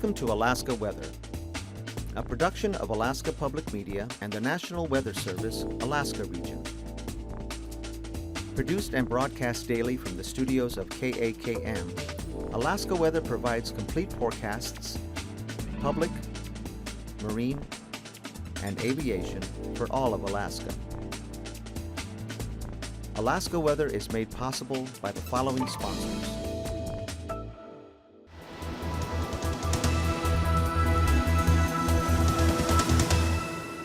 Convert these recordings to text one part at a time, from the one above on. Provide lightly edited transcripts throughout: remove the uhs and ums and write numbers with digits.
Welcome to Alaska Weather, a production of Alaska Public Media and the National Weather Service, Alaska Region. Produced and broadcast daily from the studios of KAKM, Alaska Weather provides complete forecasts, public, marine, and aviation for all of Alaska. Alaska Weather is made possible by the following sponsors.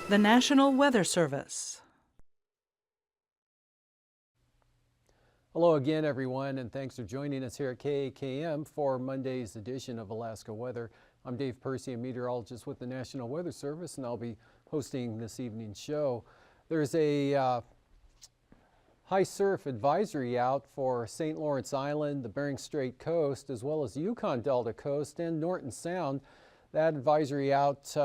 The National Weather Service. Hello again, everyone, and thanks for joining us here at KAKM for Monday's edition of Alaska Weather. I'm Dave Percy, a meteorologist with the National Weather Service, and I'll be hosting this evening's show. There's a high surf advisory out for St. Lawrence Island, the Bering Strait coast, as well as the Yukon Delta coast and Norton Sound. That advisory out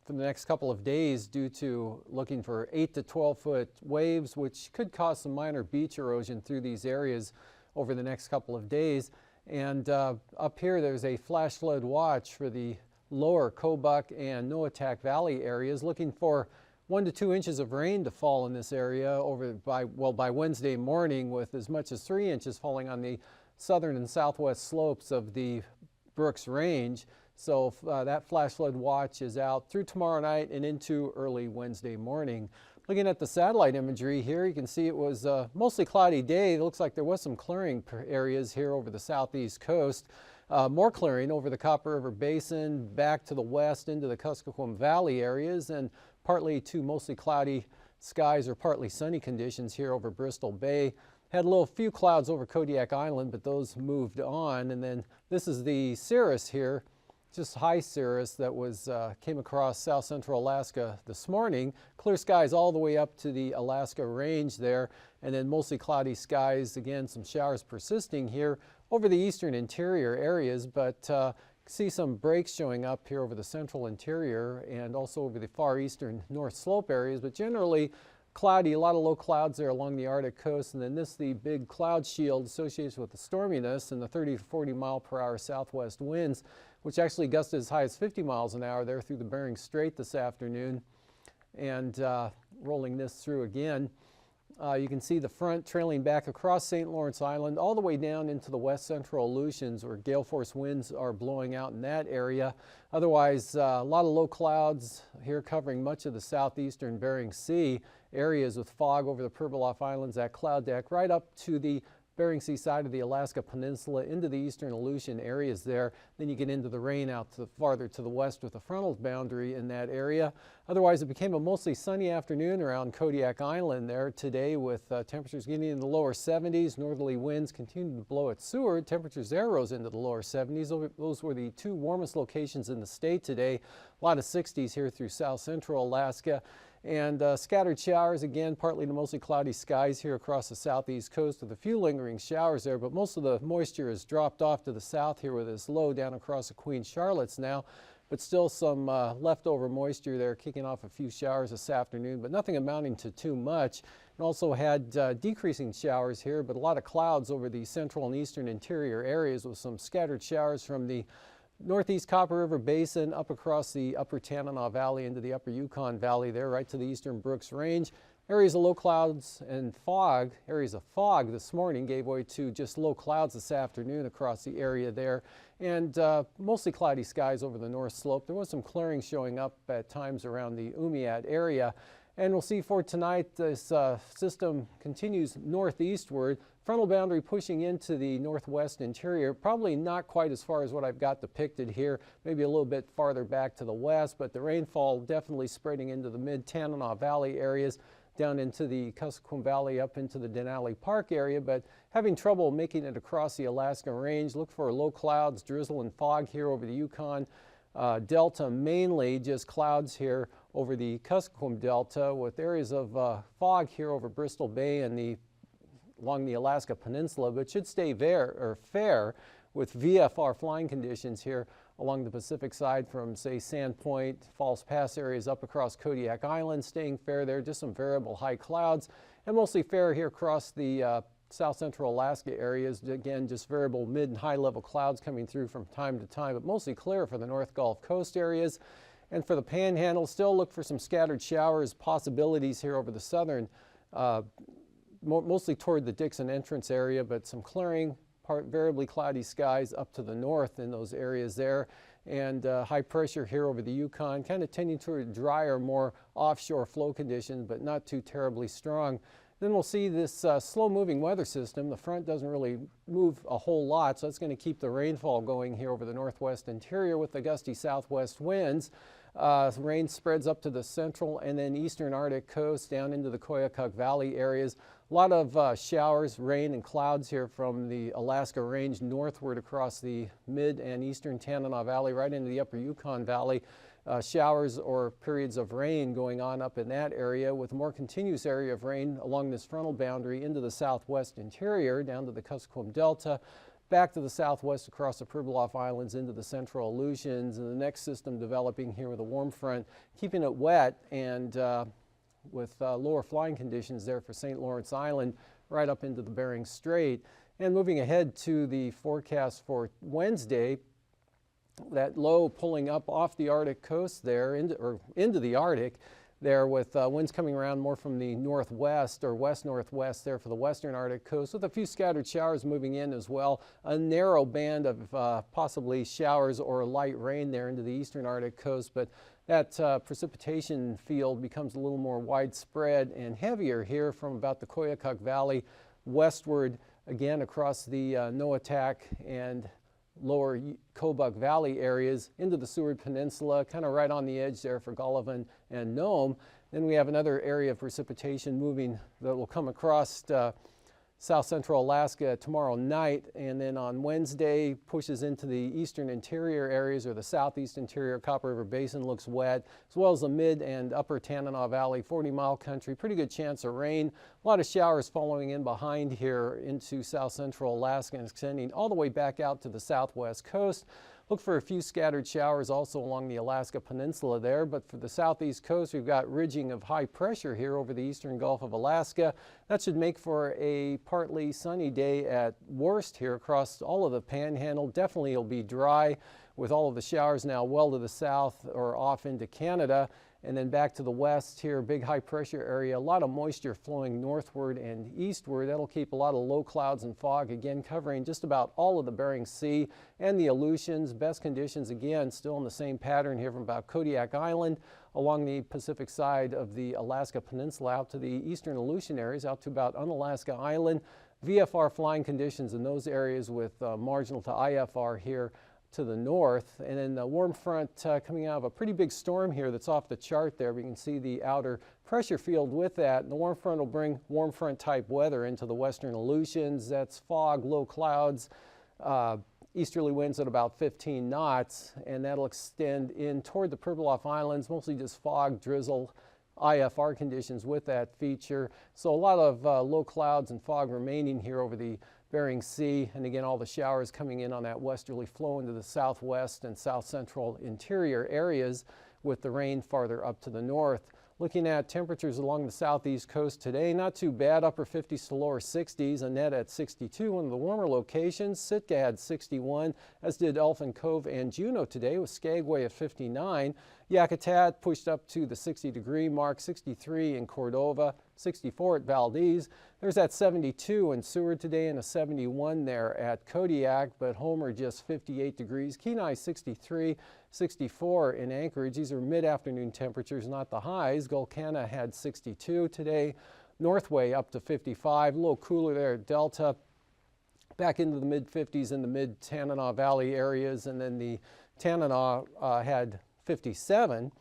for the next couple of days due to looking for 8 to 12 foot waves, which could cause some minor beach erosion through these areas over the next couple of days. And up here there's a flash flood watch for the lower Kobuk and Noatak Valley areas, looking for 1 to 2 inches of rain to fall in this area by Wednesday morning, with as much as 3 inches falling on the southern and southwest slopes of the Brooks Range. So that flash flood watch is out through tomorrow night and into early Wednesday morning. Looking at the satellite imagery here, you can see it was a mostly cloudy day. It looks like there was some clearing areas here over the southeast coast. More clearing over the Copper River Basin, back to the west into the Kuskokwim Valley areas, and partly to mostly cloudy skies or partly sunny conditions here over Bristol Bay. Had a few clouds over Kodiak Island, but those moved on. And then this is the cirrus here, just high cirrus that came across south central Alaska this morning. Clear skies all the way up to the Alaska Range there, and then mostly cloudy skies. Again, some showers persisting here over the eastern interior areas, but see some breaks showing up here over the central interior and also over the far eastern North Slope areas, but generally cloudy, a lot of low clouds there along the Arctic coast. And then the big cloud shield associated with the storminess and the 30 to 40 mile per hour southwest winds, which actually gusted as high as 50 miles an hour there through the Bering Strait this afternoon. And rolling this through again, you can see the front trailing back across St. Lawrence Island all the way down into the west central Aleutians, where gale force winds are blowing out in that area. Otherwise, a lot of low clouds here covering much of the southeastern Bering Sea, areas with fog over the Pribilof Islands, that cloud deck, right up to the Bering Sea side of the Alaska Peninsula into the eastern Aleutian areas there. Then you get into the rain out farther to the west with the frontal boundary in that area. Otherwise, it became a mostly sunny afternoon around Kodiak Island there today, with temperatures getting in the lower 70s. Northerly winds continued to blow at Seward. Temperatures there rose into the lower 70s. Those were the two warmest locations in the state today. A lot of 60s here through south central Alaska. And scattered showers, again, partly to mostly cloudy skies here across the southeast coast with a few lingering showers there, but most of the moisture has dropped off to the south here with this low down across the Queen Charlottes now, but still some leftover moisture there, kicking off a few showers this afternoon, but nothing amounting to too much. And also had decreasing showers here, but a lot of clouds over the central and eastern interior areas with some scattered showers from the northeast Copper River Basin up across the upper Tanana Valley into the upper Yukon Valley there, right to the eastern Brooks Range. Areas of low clouds and fog, areas of fog this morning gave way to just low clouds this afternoon across the area there, and mostly cloudy skies over the North Slope. There was some clearing showing up at times around the Umiat area. And we'll see for tonight, this system continues northeastward. Frontal boundary pushing into the northwest interior, probably not quite as far as what I've got depicted here, maybe a little bit farther back to the west, but the rainfall definitely spreading into the mid-Tanana Valley areas, down into the Kuskokwim Valley, up into the Denali Park area, but having trouble making it across the Alaska Range. Look for low clouds, drizzle and fog here over the Yukon Delta, mainly just clouds here over the Kuskokwim Delta, with areas of fog here over Bristol Bay and along the Alaska Peninsula, but should stay fair with VFR flying conditions here along the Pacific side from, say, Sandpoint, False Pass areas up across Kodiak Island, staying fair there, just some variable high clouds, and mostly fair here across the south central Alaska areas. Again, just variable mid and high level clouds coming through from time to time, but mostly clear for the North Gulf Coast areas. And for the Panhandle, still look for some scattered showers possibilities here over the southern, mostly toward the Dixon entrance area, but some clearing, variably cloudy skies up to the north in those areas there. And high pressure here over the Yukon, kind of tending toward drier, more offshore flow conditions, but not too terribly strong. Then we'll see this slow-moving weather system. The front doesn't really move a whole lot, so that's going to keep the rainfall going here over the northwest interior with the gusty southwest winds. Rain spreads up to the central and then eastern Arctic coast down into the Koyukuk Valley areas. A lot of showers, rain, and clouds here from the Alaska Range northward across the mid and eastern Tanana Valley right into the upper Yukon Valley. Showers or periods of rain going on up in that area with a more continuous area of rain along this frontal boundary into the southwest interior down to the Kuskokwim Delta, back to the southwest across the Pribilof Islands into the central Aleutians, and the next system developing here with a warm front, keeping it wet and with lower flying conditions there for St. Lawrence Island right up into the Bering Strait. And moving ahead to the forecast for Wednesday, that low pulling up off the Arctic coast there into the Arctic there with winds coming around more from the northwest or west-northwest there for the western Arctic coast with a few scattered showers moving in as well. A narrow band of possibly showers or light rain there into the eastern Arctic coast, but that precipitation field becomes a little more widespread and heavier here from about the Koyukuk Valley westward again across the Noatak and lower Kobuk Valley areas into the Seward Peninsula, kind of right on the edge there for Golovin and Nome. Then we have another area of precipitation moving that will come across south central Alaska tomorrow night, and then on Wednesday pushes into the eastern interior areas or the southeast interior. Copper River Basin looks wet, as well as the mid and upper Tanana Valley, 40-mile country. Pretty good chance of rain. A lot of showers following in behind here into south central Alaska and extending all the way back out to the southwest coast. Look for a few scattered showers also along the Alaska Peninsula there, but for the southeast coast, we've got ridging of high pressure here over the eastern Gulf of Alaska. That should make for a partly sunny day at worst here across all of the Panhandle. Definitely it'll be dry with all of the showers now well to the south or off into Canada. And then back to the west here, big high pressure area, a lot of moisture flowing northward and eastward. That'll keep a lot of low clouds and fog, again covering just about all of the Bering Sea and the Aleutians. Best conditions, again, still in the same pattern here from about Kodiak Island along the Pacific side of the Alaska Peninsula out to the eastern Aleutian areas, out to about Unalaska Island. VFR flying conditions in those areas with marginal to IFR here to the north, and then the warm front coming out of a pretty big storm here that's off the chart there. We can see the outer pressure field with that, and the warm front will bring warm front type weather into the western Aleutians. That's fog, low clouds, easterly winds at about 15 knots, and that'll extend in toward the Pribilof Islands, mostly just fog, drizzle, IFR conditions with that feature. So a lot of low clouds and fog remaining here over the Bering Sea, and again all the showers coming in on that westerly flow into the southwest and south central interior areas with the rain farther up to the north. Looking at temperatures along the southeast coast today, not too bad, upper 50s to lower 60s, Annette at 62, one of the warmer locations. Sitka had 61, as did Elfin Cove and Juneau today, with Skagway at 59. Yakutat pushed up to the 60-degree mark, 63 in Cordova, 64 at Valdez. There's that 72 in Seward today and a 71 there at Kodiak, but Homer just 58 degrees. Kenai 63, 64 in Anchorage. These are mid-afternoon temperatures, not the highs. Gulkana had 62 today. Northway up to 55, a little cooler there at Delta. Back into the mid-50s in the mid-Tanana Valley areas, and then the Tanana had 57,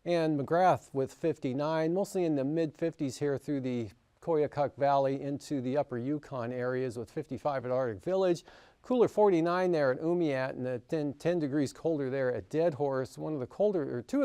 and McGrath with 59, mostly in the mid-50s here through the Koyukuk Valley into the upper Yukon areas with 55 at Arctic Village. Cooler 49 there at Umiat, and 10 degrees colder there at Dead Horse. Two of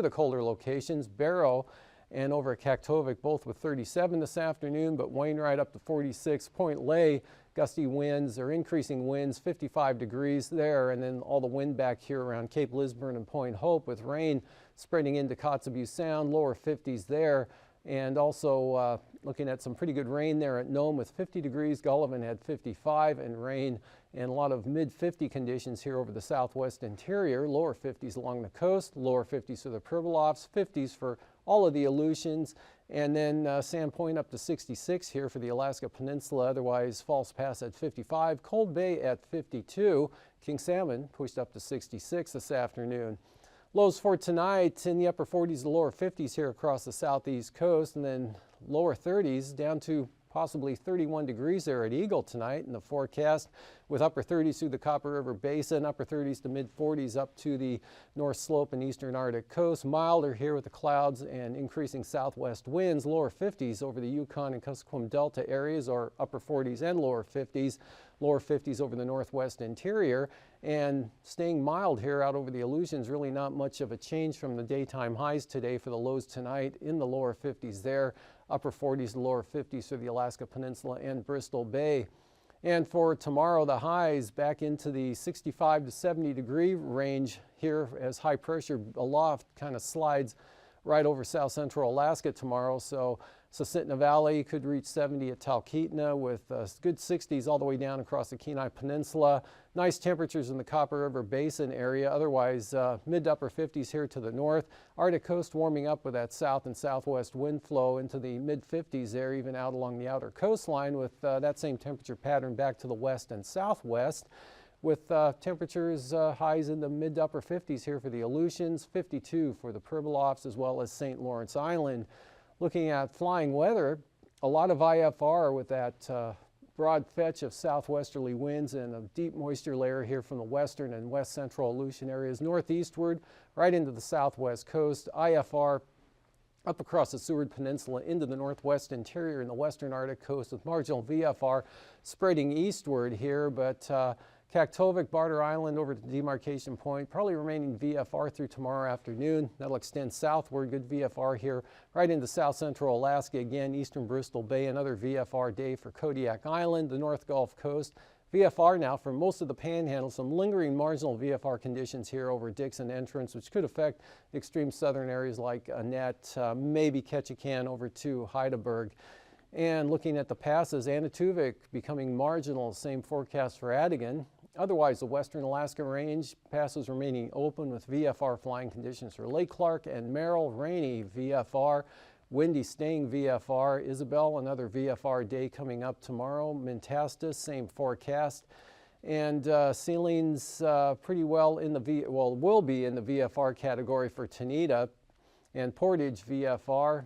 the colder locations, Barrow and over at Kaktovik, both with 37 this afternoon, but Wainwright up to 46. Point Lay, gusty winds or increasing winds, 55 degrees there, and then all the wind back here around Cape Lisburne and Point Hope with rain spreading into Kotzebue Sound, lower 50s there. And also looking at some pretty good rain there at Nome with 50 degrees. Gullivan had 55 and rain, and a lot of mid-50 conditions here over the southwest interior. Lower 50s along the coast, lower 50s for the Pribilofs, 50s for all of the Aleutians, and then Sandpoint up to 66 here for the Alaska Peninsula. Otherwise, False Pass at 55, Cold Bay at 52. King Salmon pushed up to 66 this afternoon. Lows for tonight in the upper 40s to lower 50s here across the southeast coast, and then lower 30s down to possibly 31 degrees there at Eagle tonight in the forecast, with upper 30s through the Copper River Basin, upper 30s to mid 40s up to the North Slope and eastern Arctic coast. Milder here with the clouds and increasing southwest winds. Lower 50s over the Yukon and Kuskokwim Delta areas, or upper 40s and lower 50s. Lower 50s over the northwest interior, and staying mild here out over the Aleutians. Really not much of a change from the daytime highs today for the lows tonight in the lower 50s there. Upper 40s to lower 50s for the Alaska Peninsula and Bristol Bay. And for tomorrow, the highs back into the 65 to 70 degree range here as high pressure aloft kind of slides right over south central Alaska tomorrow. So Susitna Valley could reach 70 at Talkeetna, with good 60s all the way down across the Kenai Peninsula. Nice temperatures in the Copper River Basin area. Otherwise, mid to upper 50s here to the north. Arctic coast warming up with that south and southwest wind flow into the mid 50s there, even out along the outer coastline, with that same temperature pattern back to the west and southwest, with temperatures highs in the mid to upper 50s here for the Aleutians, 52 for the Pribilofs, as well as St. Lawrence Island. Looking at flying weather, a lot of IFR with that broad fetch of southwesterly winds and a deep moisture layer here from the western and west central Aleutian areas northeastward right into the southwest coast. IFR up across the Seward Peninsula into the northwest interior and the western Arctic coast, with marginal VFR spreading eastward here, but Kaktovik, Barter Island over to demarcation point, probably remaining VFR through tomorrow afternoon. That'll extend southward, good VFR here right into south central Alaska. Again, eastern Bristol Bay, another VFR day for Kodiak Island, the North Gulf Coast. VFR now for most of the Panhandle, some lingering marginal VFR conditions here over Dixon Entrance, which could affect extreme southern areas like Annette, maybe Ketchikan over to Heidelberg. And looking at the passes, Anatuvik becoming marginal, same forecast for Adigan. Otherwise, the western Alaska Range passes remaining open with VFR flying conditions for Lake Clark and Merrill. Rainy VFR, windy staying VFR. Isabel, another VFR day coming up tomorrow. Mentastus, same forecast. And Sealing's pretty well in the will be in the VFR category for Tanita. And Portage VFR.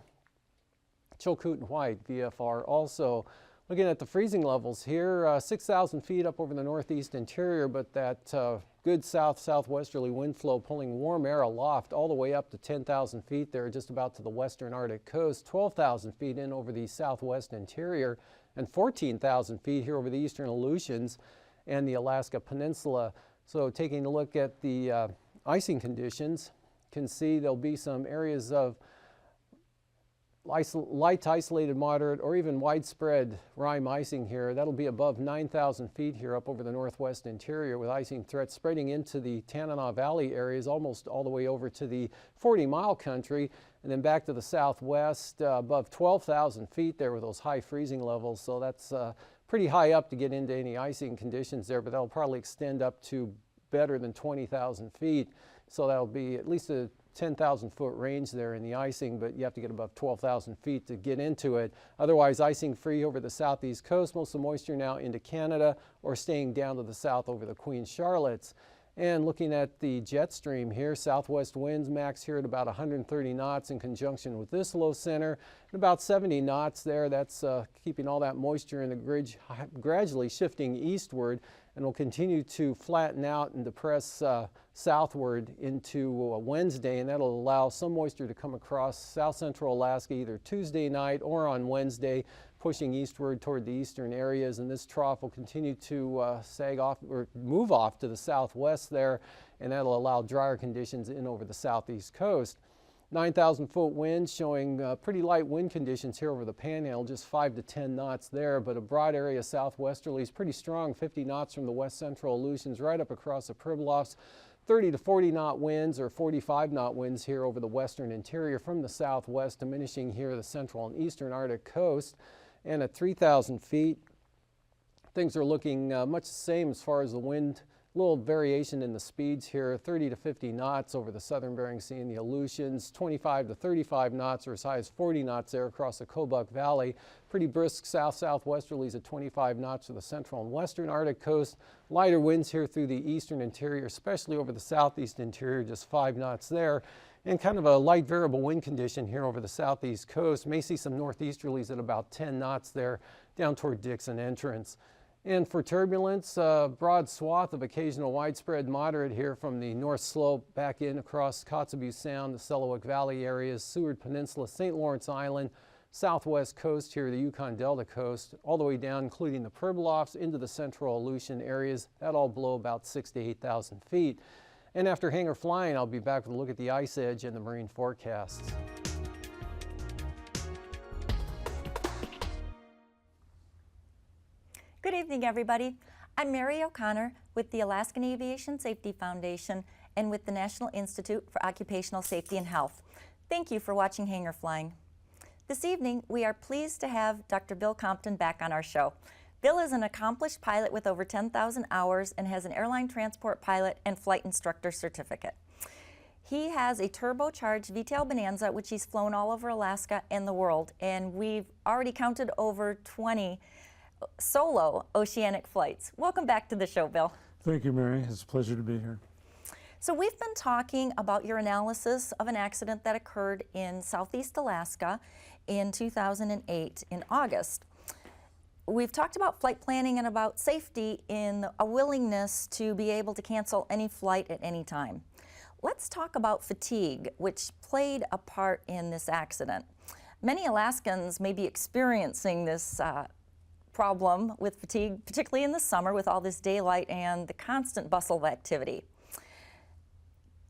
Chilkoot and White VFR also. Looking at the freezing levels here, 6,000 feet up over the northeast interior, but that good south-southwesterly wind flow pulling warm air aloft all the way up to 10,000 feet there, just about to the western Arctic coast, 12,000 feet in over the southwest interior, and 14,000 feet here over the eastern Aleutians and the Alaska Peninsula. So taking a look at the icing conditions, can see there'll be some areas of light isolated, moderate, or even widespread rime icing here. That'll be above 9,000 feet here up over the northwest interior, with icing threats spreading into the Tanana Valley areas almost all the way over to the 40-mile country, and then back to the southwest above 12,000 feet there with those high freezing levels. So that's pretty high up to get into any icing conditions there, but that'll probably extend up to better than 20,000 feet. So that'll be at least a 10,000 foot range there in the icing, but you have to get above 12,000 feet to get into it. Otherwise, icing free over the southeast coast, most of the moisture now into Canada or staying down to the south over the Queen Charlottes. And looking at the jet stream here, southwest winds max here at about 130 knots in conjunction with this low center, and about 70 knots there. That's keeping all that moisture in the grid gradually shifting eastward, and will continue to flatten out and depress southward into Wednesday, and that'll allow some moisture to come across south central Alaska either Tuesday night or on Wednesday, pushing eastward toward the eastern areas, and this trough will continue to sag off or move off to the southwest there, and that'll allow drier conditions in over the southeast coast. 9,000 foot winds showing pretty light wind conditions here over the Panhandle, just 5 to 10 knots there, but a broad area southwesterly is pretty strong, 50 knots from the west central Aleutians right up across the Pribilofs, 30 to 40 knot winds or 45 knot winds here over the western interior from the southwest, diminishing here the central and eastern Arctic coast. And at 3,000 feet, things are looking much the same as far as the wind. A little variation in the speeds here, 30 to 50 knots over the southern Bering Sea and the Aleutians, 25 to 35 knots or as high as 40 knots there across the Kobuk Valley. Pretty brisk south-southwesterlies at 25 knots to the central and western Arctic coast. Lighter winds here through the eastern interior, especially over the southeast interior, just 5 knots there. And kind of a light variable wind condition here over the southeast coast. May see some northeasterlies at about 10 knots there down toward Dixon Entrance. And for turbulence, broad swath of occasional widespread moderate here from the north slope back in across Kotzebue Sound, the Selawik Valley areas, Seward Peninsula, St. Lawrence Island, southwest coast here, the Yukon Delta coast, all the way down, including the Pribilofs, into the central Aleutian areas. That all blow about 6,000 to 8,000 feet. And after hangar flying, I'll be back with a look at the ice edge and the marine forecasts. Good evening, everybody. I'm Mary O'Connor with the Alaskan Aviation Safety Foundation and with the National Institute for Occupational Safety and Health. Thank you for watching Hangar Flying. This evening, we are pleased to have Dr. Bill Compton back on our show. Bill is an accomplished pilot with over 10,000 hours and has an airline transport pilot and flight instructor certificate. He has a turbocharged VTOL Bonanza, which he's flown all over Alaska and the world, and we've already counted over 20 solo oceanic flights. Welcome back to the show, Bill. Thank you, Mary. It's a pleasure to be here. So we've been talking about your analysis of an accident that occurred in southeast Alaska in 2008 in August. We've talked about flight planning and about safety in a willingness to be able to cancel any flight at any time. Let's talk about fatigue, which played a part in this accident. Many Alaskans may be experiencing this problem with fatigue, particularly in the summer with all this daylight and the constant bustle of activity.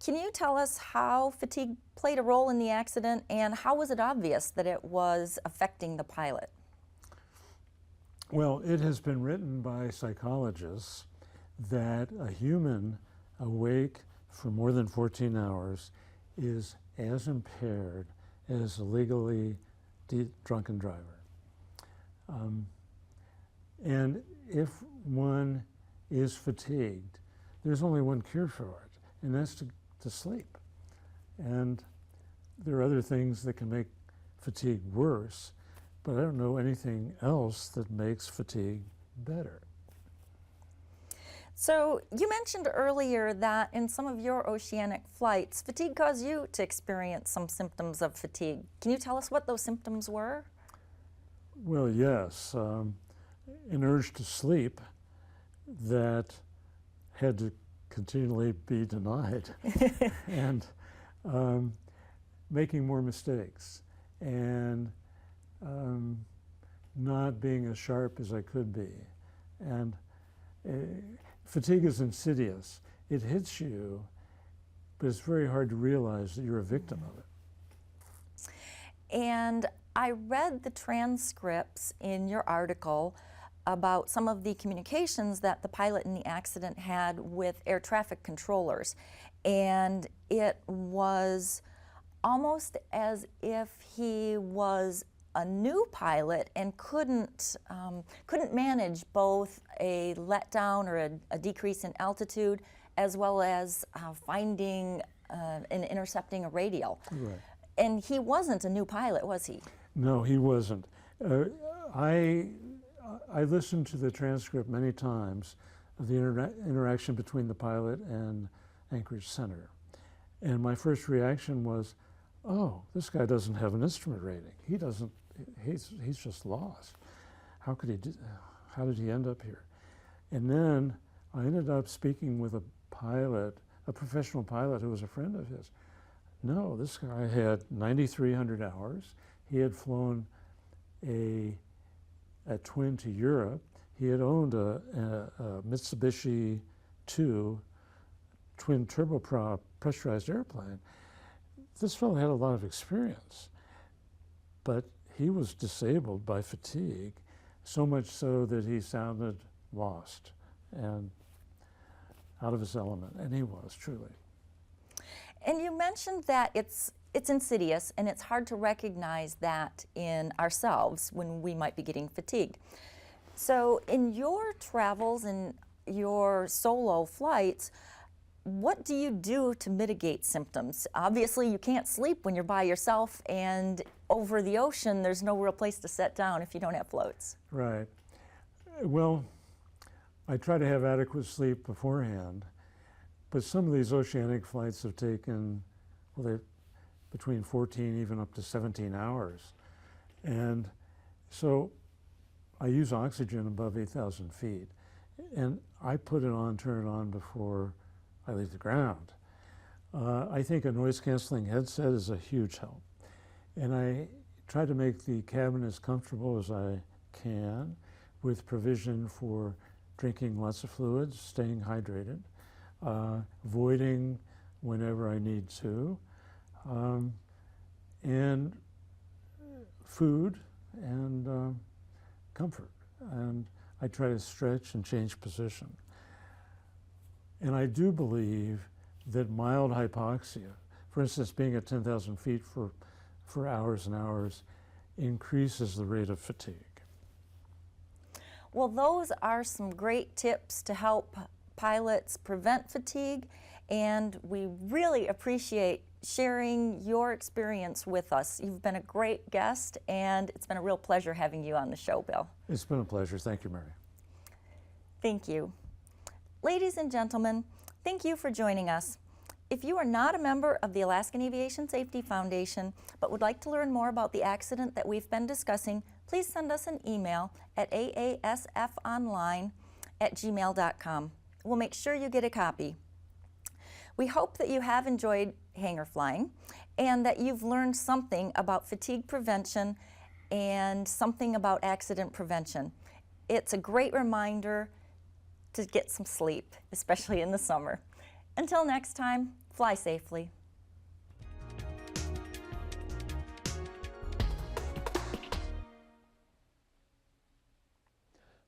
Can you tell us how fatigue played a role in the accident and how was it obvious that it was affecting the pilot? Well, it has been written by psychologists that a human awake for more than 14 hours is as impaired as a legally drunken driver. And if one is fatigued, there's only one cure for it, and that's to sleep. And there are other things that can make fatigue worse, but I don't know anything else that makes fatigue better. So you mentioned earlier that in some of your oceanic flights, fatigue caused you to experience some symptoms of fatigue. Can you tell us what those symptoms were? Well, yes. An urge to sleep that had to continually be denied and making more mistakes and not being as sharp as I could be. And fatigue is insidious. It hits you, but it's very hard to realize that you're a victim of it. And I read the transcripts in your article about some of the communications that the pilot in the accident had with air traffic controllers. And it was almost as if he was a new pilot and couldn't manage both a letdown or a decrease in altitude as well as finding and intercepting a radial. Right. And he wasn't a new pilot, was he? No, he wasn't. I listened to the transcript many times of the interaction between the pilot and Anchorage Center. And my first reaction was, oh, this guy doesn't have an instrument rating. He doesn't, he's just lost. How did he end up here? And then I ended up speaking with a pilot, a professional pilot who was a friend of his. No, this guy had 9,300 hours. He had flown a twin to Europe. He had owned a Mitsubishi 2 twin turboprop pressurized airplane. This fellow had a lot of experience, but he was disabled by fatigue, so much so that he sounded lost and out of his element, and he was truly. And you mentioned that it's insidious and it's hard to recognize that in ourselves when we might be getting fatigued. So in your travels and your solo flights, what do you do to mitigate symptoms? Obviously, you can't sleep when you're by yourself, and over the ocean, there's no real place to set down if you don't have floats. Right. Well, I try to have adequate sleep beforehand, but some of these oceanic flights have taken, well, they're between 14, even up to 17 hours. And so I use oxygen above 8,000 feet, and I put it on, turn it on before I leave the ground. I think a noise-canceling headset is a huge help. And I try to make the cabin as comfortable as I can with provision for drinking lots of fluids, staying hydrated, voiding whenever I need to, and food and comfort. And I try to stretch and change position. And I do believe that mild hypoxia, for instance, being at 10,000 feet for hours and hours, increases the rate of fatigue. Well, those are some great tips to help pilots prevent fatigue, and we really appreciate sharing your experience with us. You've been a great guest, and it's been a real pleasure having you on the show, Bill. It's been a pleasure. Thank you, Mary. Thank you. Ladies and gentlemen, thank you for joining us. If you are not a member of the Alaskan Aviation Safety Foundation but would like to learn more about the accident that we've been discussing, please send us an email at aasfonline@gmail.com. We'll make sure you get a copy. We hope that you have enjoyed hangar flying and that you've learned something about fatigue prevention and something about accident prevention. It's a great reminder to get some sleep, especially in the summer. Until next time, fly safely.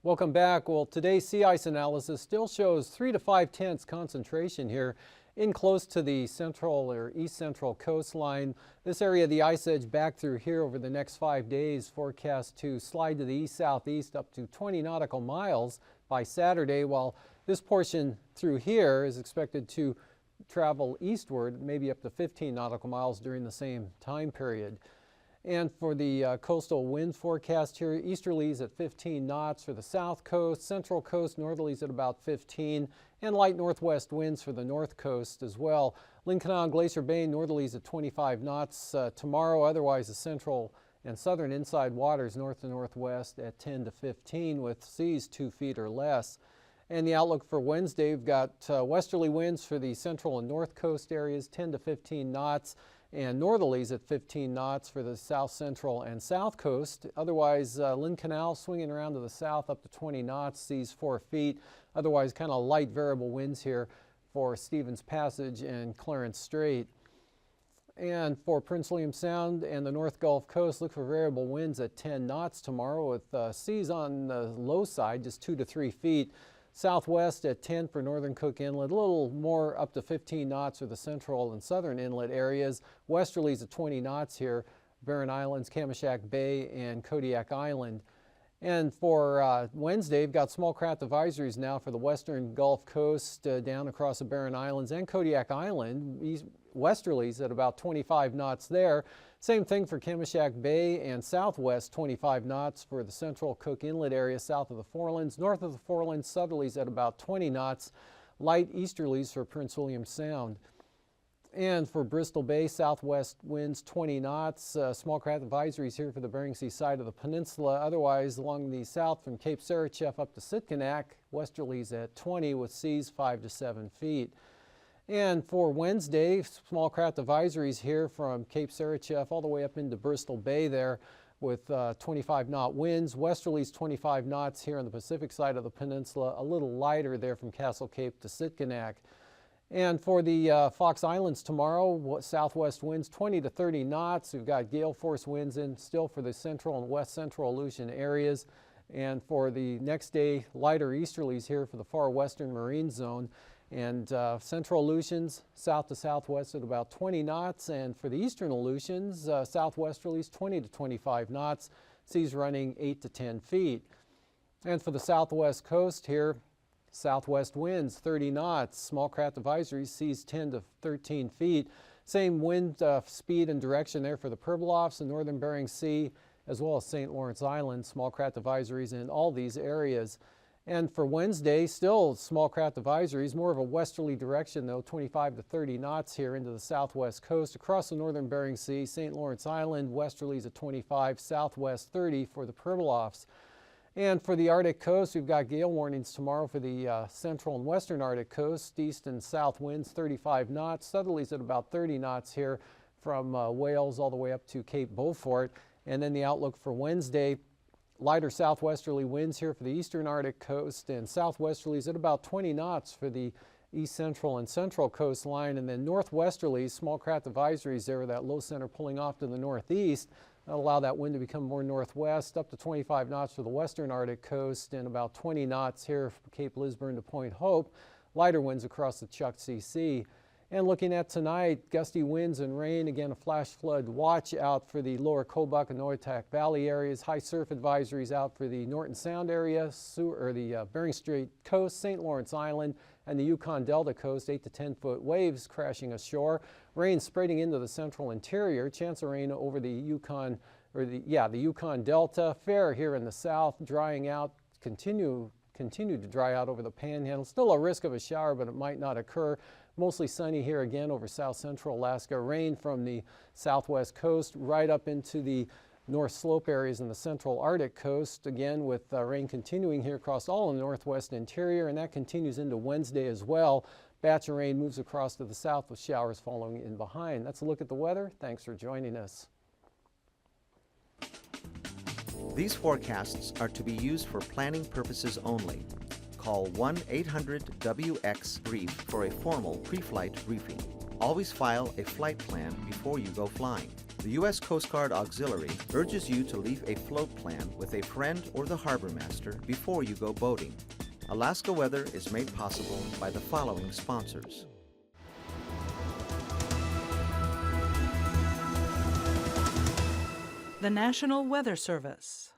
Welcome back. Well, today's sea ice analysis still shows 3 to 5 tenths concentration here in close to the central or east central coastline. This area of the ice edge back through here over the next 5 days forecast to slide to the east-southeast up to 20 nautical miles by Saturday, while this portion through here is expected to travel eastward, maybe up to 15 nautical miles during the same time period. And for the coastal wind forecast here, easterlies at 15 knots for the south coast, central coast northerlies at about 15, and light northwest winds for the north coast as well. Lynn Canal and Glacier Bay northerlies at 25 knots tomorrow, otherwise the central and southern inside waters north to northwest at 10 to 15 with seas 2 feet or less. And the outlook for Wednesday, we've got westerly winds for the central and north coast areas, 10 to 15 knots, and northerlies at 15 knots for the south central and south coast. Otherwise, Lynn Canal swinging around to the south up to 20 knots, seas 4 feet. Otherwise, kind of light variable winds here for Stevens Passage and Clarence Strait. And for Prince William Sound and the North Gulf Coast, look for variable winds at 10 knots tomorrow with seas on the low side, just 2 to 3 feet. Southwest at 10 for northern Cook Inlet, a little more up to 15 knots for the central and southern inlet areas. Westerlies at 20 knots here, Barren Islands, Kamishak Bay, and Kodiak Island. And for Wednesday, we've got small craft advisories now for the western Gulf Coast down across the Barren Islands and Kodiak Island. Westerlies at about 25 knots there. Same thing for Kamishak Bay and southwest 25 knots for the central Cook Inlet area south of the Forelands. North of the Forelands, southerlies at about 20 knots. Light easterlies for Prince William Sound. And for Bristol Bay, southwest winds 20 knots. Small craft advisories here for the Bering Sea side of the peninsula. Otherwise, along the south from Cape Sarichef up to Sitkinak, westerlies at 20 with seas 5 to 7 feet. And for Wednesday, small craft advisories here from Cape Sarichef all the way up into Bristol Bay there with 25 knot winds. Westerlies 25 knots here on the Pacific side of the peninsula, a little lighter there from Castle Cape to Sitkinak. And for the Fox Islands tomorrow, southwest winds 20 to 30 knots. We've got gale force winds in still for the central and west central Aleutian areas. And for the next day, lighter easterlies here for the far western marine zone. And central Aleutians, south to southwest at about 20 knots. And for the eastern Aleutians, southwesterlies 20 to 25 knots, seas running 8 to 10 feet. And for the southwest coast here, southwest winds 30 knots, small craft advisories, seas 10 to 13 feet. Same wind speed and direction there for the Pribilofs and northern Bering Sea, as well as St. Lawrence Island, small craft advisories in all these areas. And for Wednesday, still small craft advisories, more of a westerly direction though, 25 to 30 knots here into the southwest coast. Across the northern Bering Sea, St. Lawrence Island, westerlies at 25, southwest 30 for the Pribilofs. And for the Arctic coast, we've got gale warnings tomorrow for the central and western Arctic coast, east and south winds 35 knots, southerlies at about 30 knots here from Wales all the way up to Cape Beaufort. And then the outlook for Wednesday, lighter southwesterly winds here for the eastern Arctic coast and southwesterlies at about 20 knots for the east central and central coastline, and then northwesterlies, small craft advisories there with that low center pulling off to the northeast. That'll allow that wind to become more northwest, up to 25 knots for the western Arctic coast and about 20 knots here from Cape Lisburne to Point Hope. Lighter winds across the Chukchi Sea. And looking at tonight, gusty winds and rain, again a flash flood watch out for the lower Kobuk and Noatak Valley areas, high surf advisories out for the Norton Sound area, the Bering Strait coast, St. Lawrence Island, and the Yukon Delta coast, 8 to 10 foot waves crashing ashore. Rain spreading into the central interior, chance of rain over the Yukon, the Yukon Delta, fair here in the south, drying out, continue to dry out over the Panhandle. Still a risk of a shower, but it might not occur. Mostly sunny here again over south central Alaska. Rain from the southwest coast right up into the north slope areas in the central Arctic coast, again with rain continuing here across all of the northwest interior, and that continues into Wednesday as well. Batch of rain moves across to the south with showers following in behind. That's a look at the weather. Thanks for joining us. These forecasts are to be used for planning purposes only. Call 1-800-WX-BRIEF for a formal pre-flight briefing. Always file a flight plan before you go flying. The U.S. Coast Guard Auxiliary urges you to leave a float plan with a friend or the harbor master before you go boating. Alaska Weather is made possible by the following sponsors. The National Weather Service.